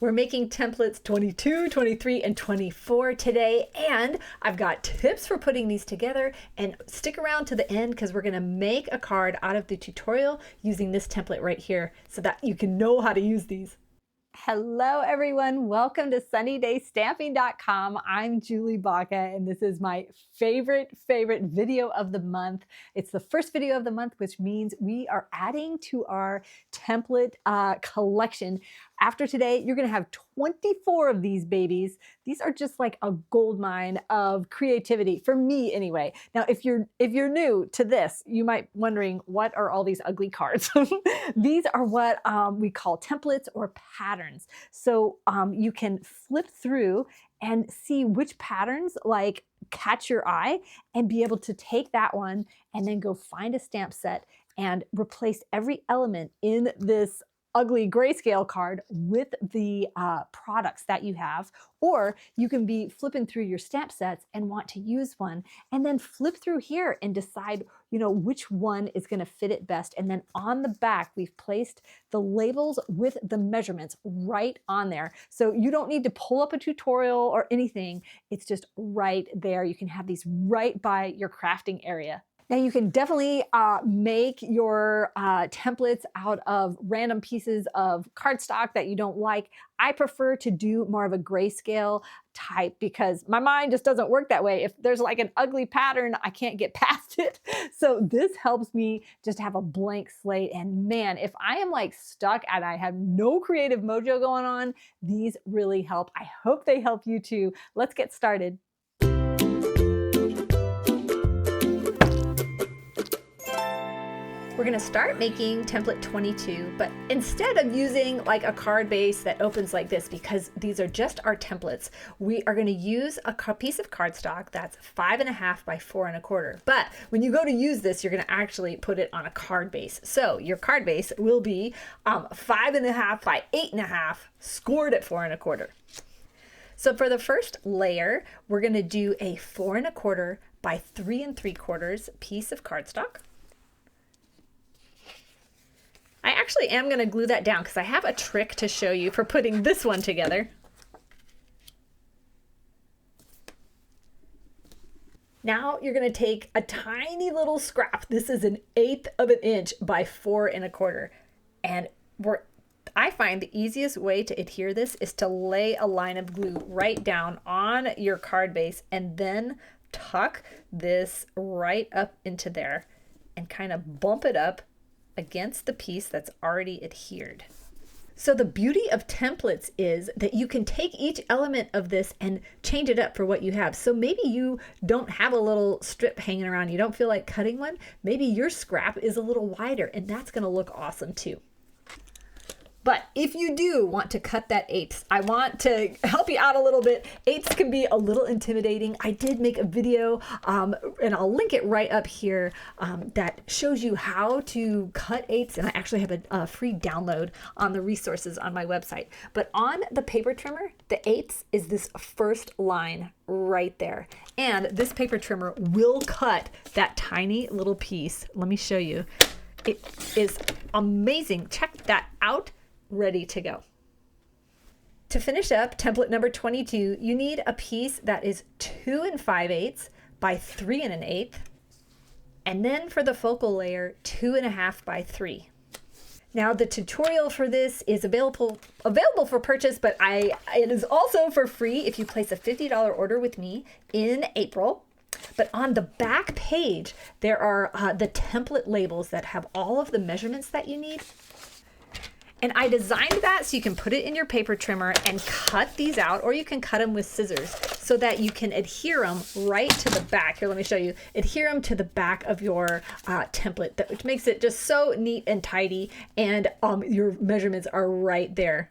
We're making templates 22, 23, and 24 today, and I've got tips for putting these together. And stick around to the end because we're going to make a card out of the tutorial using this template right here so that you can know how to use these. Hello everyone, welcome to sunnydaystamping.com. I'm Julie Baca and this is my favorite video of the month. It's the first video of the month, which means we are adding to our template collection. After today, you're gonna have 24 of these babies. These are just like a gold mine of creativity, for me anyway. Now, if you're new to this, you might be wondering, what are all these ugly cards? These are what we call templates or patterns. So you can flip through and see which patterns like catch your eye and be able to take that one and then go find a stamp set and replace every element in this ugly grayscale card with the products that you have. Or you can be flipping through your stamp sets and want to use one and then flip through here and decide, which one is going to fit it best. And then on the back, we've placed the labels with the measurements right on there. So you don't need to pull up a tutorial or anything. It's just right there. You can have these right by your crafting area. Now you can definitely make your templates out of random pieces of cardstock that you don't like. I prefer to do more of a grayscale type because my mind just doesn't work that way. If there's like an ugly pattern, I can't get past it. So this helps me just have a blank slate. And man, if I am like stuck and I have no creative mojo going on, these really help. I hope they help you too. Let's get started. We're going to start making template 22, but instead of using like a card base that opens like this, because these are just our templates, we are going to use a piece of cardstock that's 5.5 by 4.25. But when you go to use this, you're going to actually put it on a card base. So your card base will be 5.5 by 8.5, scored at 4.25. So for the first layer, we're going to do a 4.25 by 3.75 piece of cardstock. I actually am going to glue that down because I have a trick to show you for putting this one together. Now you're going to take a tiny little scrap. This is 1/8 of an inch by 4.25. And I find the easiest way to adhere this is to lay a line of glue right down on your card base and then tuck this right up into there and kind of bump it up against the piece that's already adhered. So the beauty of templates is that you can take each element of this and change it up for what you have. So maybe you don't have a little strip hanging around, you don't feel like cutting one. Maybe your scrap is a little wider and that's going to look awesome too. But if you do want to cut that 1/8, I want to help you out a little bit. 1/8 can be a little intimidating. I did make a video, and I'll link it right up here, that shows you how to cut 1/8, and I actually have a free download on the resources on my website. But on the paper trimmer, the 1/8 is this first line right there. And this paper trimmer will cut that tiny little piece. Let me show you. It is amazing. Check that out. Ready to go. To finish up template number 22, you need a piece that is 2 5/8 by 3 1/8. And then for the focal layer, 2.5 by 3. Now the tutorial for this is available for purchase, but it is also for free if you place a $50 order with me in April. But on the back page, there are the template labels that have all of the measurements that you need. And I designed that so you can put it in your paper trimmer and cut these out, or you can cut them with scissors so that you can adhere them right to the back. Here, let me show you. Adhere them to the back of your template, which makes it just so neat and tidy, and your measurements are right there.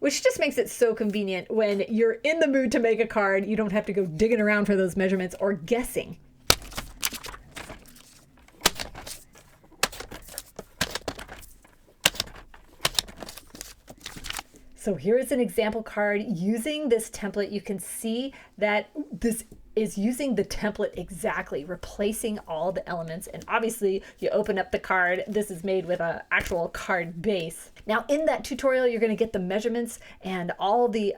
Which just makes it so convenient when you're in the mood to make a card. You don't have to go digging around for those measurements or guessing. So here is an example card using this template. You can see that this is using the template exactly, replacing all the elements. And obviously you open up the card, this is made with an actual card base. Now in that tutorial, you're going to get the measurements and all the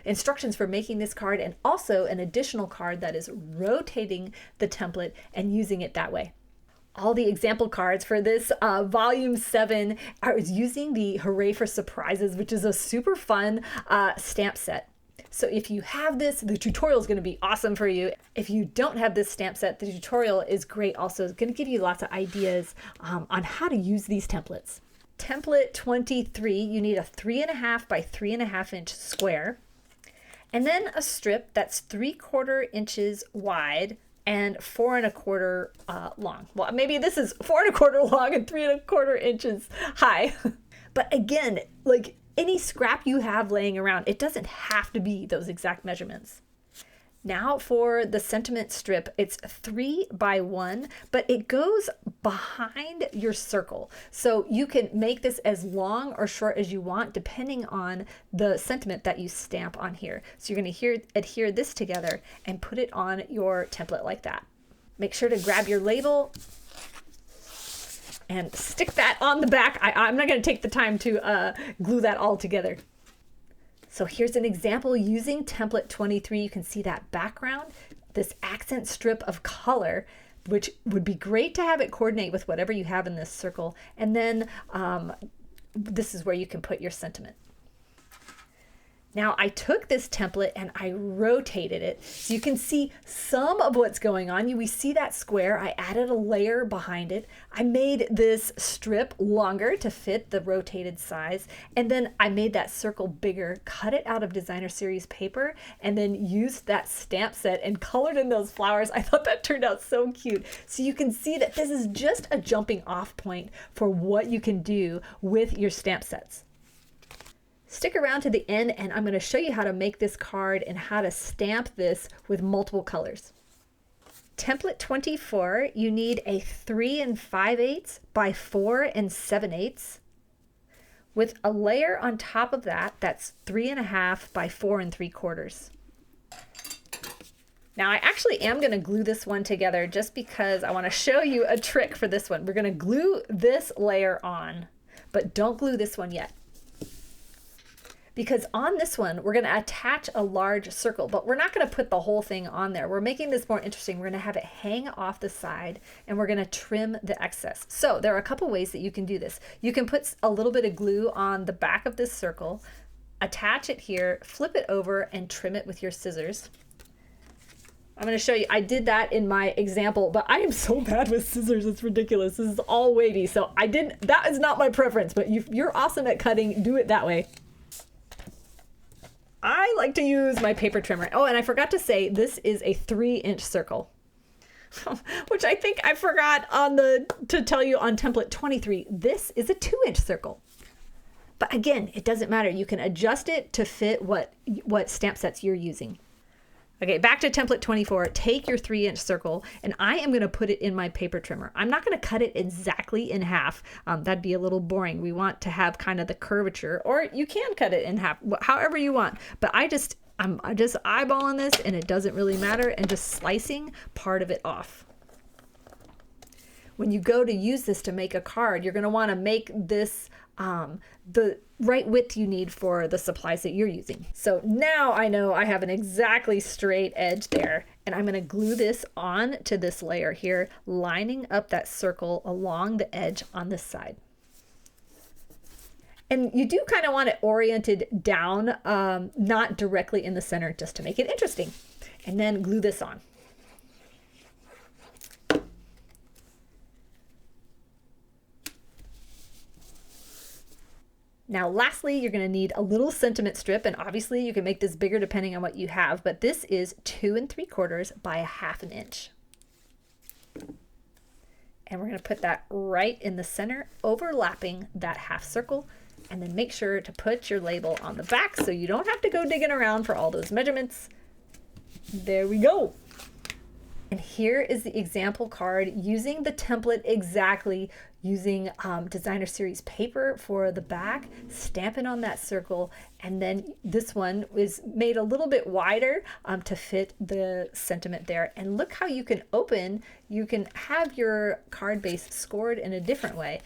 instructions for making this card, and also an additional card that is rotating the template and using it that way. All the example cards for this volume 7 are using the Hooray for Surprises, which is a super fun stamp set. So if you have this, the tutorial is going to be awesome for you. If you don't have this stamp set, the tutorial is great also. It's going to give you lots of ideas on how to use these templates. Template 23, you need a 3.5 by 3.5 inch square, and then a strip that's 3/4 inches wide and 4.25 long. Well, maybe this is 4.25 long and 3.25 inches high. But again, like any scrap you have laying around, it doesn't have to be those exact measurements. Now for the sentiment strip, it's 3 by 1, but it goes behind your circle. So you can make this as long or short as you want, depending on the sentiment that you stamp on here. So you're going to adhere this together and put it on your template like that. Make sure to grab your label and stick that on the back. I'm not going to take the time to glue that all together. So here's an example using template 23. You can see that background, this accent strip of color, which would be great to have it coordinate with whatever you have in this circle. And then this is where you can put your sentiment. Now I took this template and I rotated it so you can see some of what's going on. We see that square. I added a layer behind it. I made this strip longer to fit the rotated size, and then I made that circle bigger, cut it out of designer series paper, and then used that stamp set and colored in those flowers. I thought that turned out so cute. So you can see that this is just a jumping off point for what you can do with your stamp sets. Stick around to the end and I'm going to show you how to make this card and how to stamp this with multiple colors. Template 24, you need a 3 5/8 by 4 7/8 with a layer on top of that that's 3.5 by 4 3/4. Now I actually am going to glue this one together just because I want to show you a trick for this one. We're going to glue this layer on, but don't glue this one yet. Because on this one, we're going to attach a large circle, but we're not going to put the whole thing on there. We're making this more interesting. We're going to have it hang off the side and we're going to trim the excess. So there are a couple ways that you can do this. You can put a little bit of glue on the back of this circle, attach it here, flip it over and trim it with your scissors. I'm going to show you. I did that in my example, but I am so bad with scissors. It's ridiculous. This is all wavy. So that is not my preference, but you're awesome at cutting. Do it that way. I like to use my paper trimmer. Oh, and I forgot to say, this is a 3-inch circle, which I think I forgot to tell you on template 23. This is a 2-inch circle. But again, it doesn't matter. You can adjust it to fit what stamp sets you're using. Okay, back to template 24. Take your 3-inch circle, and I am going to put it in my paper trimmer. I'm not going to cut it exactly in half. That'd be a little boring. We want to have kind of the curvature, or you can cut it in half, however you want. But I'm just eyeballing this, and it doesn't really matter, and just slicing part of it off. When you go to use this to make a card, you're going to want to make this the right width you need for the supplies that you're using. So now I know I have an exactly straight edge there, and I'm going to glue this on to this layer here, lining up that circle along the edge on this side. And you do kind of want it oriented down, not directly in the center, just to make it interesting. And then glue this on. Now, lastly, you're going to need a little sentiment strip, and obviously you can make this bigger depending on what you have, but this is 2 3/4 by 1/2 inch. And we're going to put that right in the center, overlapping that half circle, and then make sure to put your label on the back so you don't have to go digging around for all those measurements. There we go. And here is the example card using the template exactly, using designer series paper for the back, stamping on that circle, and then this one is made a little bit wider to fit the sentiment there. And look how you can you can have your card base scored in a different way.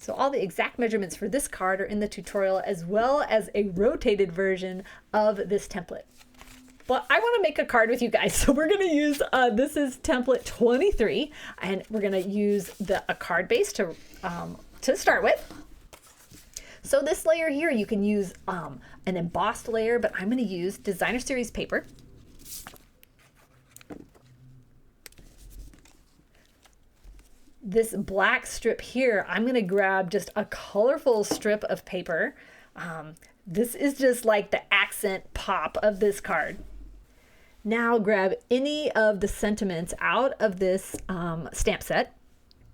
So all the exact measurements for this card are in the tutorial, as well as a rotated version of this template. But I want to make a card with you guys. So we're going to use, this is template 23, and we're going to use a card base to start with. So this layer here, you can use an embossed layer, but I'm going to use Designer Series paper. This black strip here, I'm going to grab just a colorful strip of paper. This is just like the accent pop of this card. Now grab any of the sentiments out of this stamp set,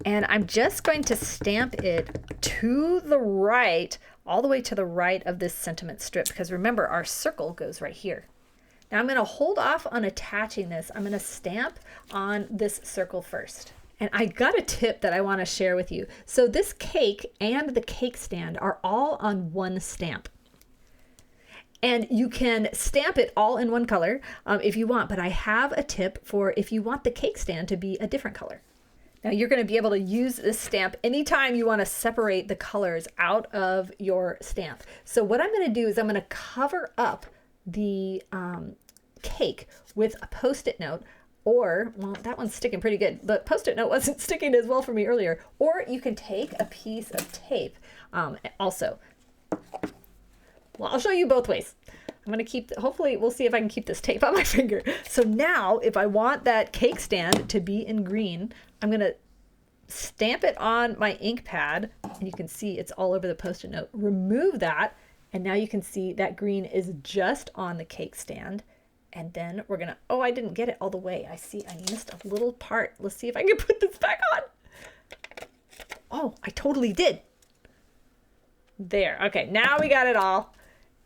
and I'm just going to stamp it to the right, all the way to the right of this sentiment strip, because remember, our circle goes right here. Now I'm going to hold off on attaching this. I'm going to stamp on this circle first. And I got a tip that I want to share with you. So this cake and the cake stand are all on one stamp. And you can stamp it all in one color if you want, but I have a tip for if you want the cake stand to be a different color. Now you're going to be able to use this stamp anytime you want to separate the colors out of your stamp. So what I'm going to do is I'm going to cover up the cake with a Post-it note. Or, well, that one's sticking pretty good. The Post-it note wasn't sticking as well for me earlier. Or you can take a piece of tape also. Well, I'll show you both ways. I'm going to keep, hopefully we'll see if I can keep this tape on my finger. So now if I want that cake stand to be in green, I'm going to stamp it on my ink pad. And you can see it's all over the Post-it note. Remove that. And now you can see that green is just on the cake stand. And then we're gonna, oh, I didn't get it all the way. I see I missed a little part. Let's see if I can put this back on. Oh, I totally did. There, okay, now we got it all.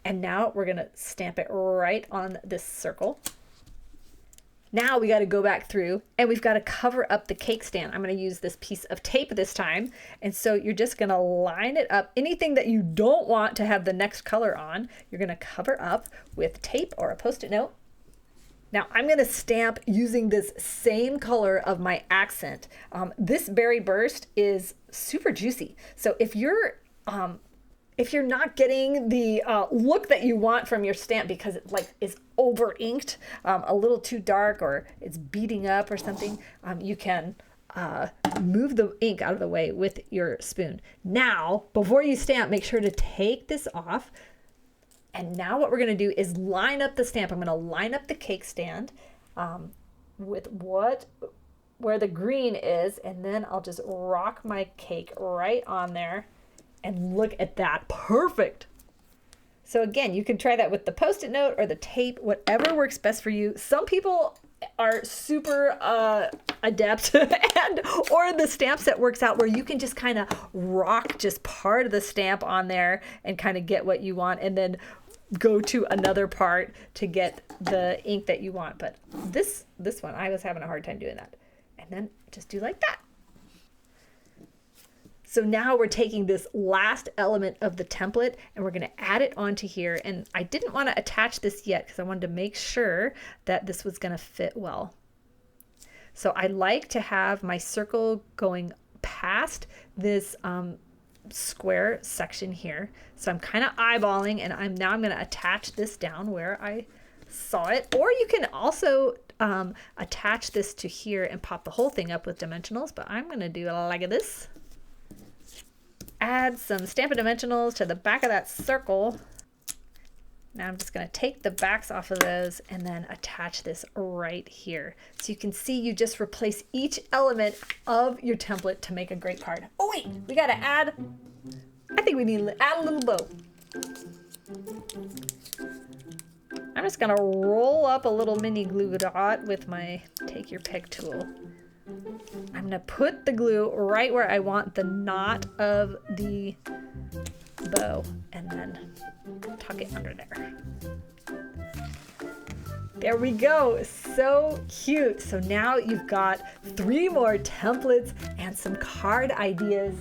And now we're gonna stamp it right on this circle. Now we gotta go back through and we've gotta cover up the cake stand. I'm gonna use this piece of tape this time. And so you're just gonna line it up. Anything that you don't want to have the next color on, you're gonna cover up with tape or a Post-it note. Now I'm going to stamp using this same color of my accent. This Berry Burst is super juicy. So if you're not getting the look that you want from your stamp because it is over inked, a little too dark, or it's beating up or something, you can move the ink out of the way with your spoon. Now, before you stamp, make sure to take this off. And now what we're going to do is line up the stamp. I'm going to line up the cake stand with where the green is, and then I'll just rock my cake right on there. And look at that. Perfect. So again, you can try that with the Post-it note or the tape, whatever works best for you. Some people are super adept or the stamp set works out where you can just kind of rock just part of the stamp on there and kind of get what you want, and then go to another part to get the ink that you want. But this one, I was having a hard time doing that. And then just do like that. So now we're taking this last element of the template and we're going to add it onto here. And I didn't want to attach this yet because I wanted to make sure that this was going to fit well. So I like to have my circle going past this square section here. So I'm kind of eyeballing, and I'm going to attach this down where I saw it. Or you can also attach this to here and pop the whole thing up with dimensionals, but I'm going to do it like this. Add some Stampin' Dimensionals to the back of that circle. Now I'm just going to take the backs off of those and then attach this right here. So you can see you just replace each element of your template to make a great card. Oh wait, we got to add, I think we need to add a little bow. I'm just going to roll up a little mini glue dot with my take your pick tool. I'm going to put the glue right where I want the knot of the bow and then tuck it under there. There we go. So cute. So now you've got 3 more templates and some card ideas.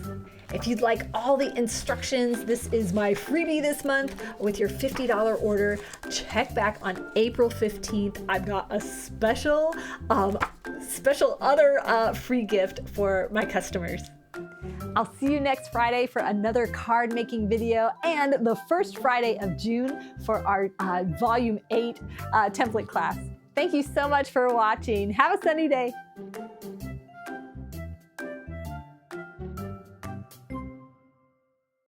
If you'd like all the instructions, this is my freebie this month with your $50 order. Check back on April 15th. I've got a special other free gift for my customers. I'll see you next Friday for another card making video and the first Friday of June for our Volume 8 template class. Thank you so much for watching. Have a sunny day.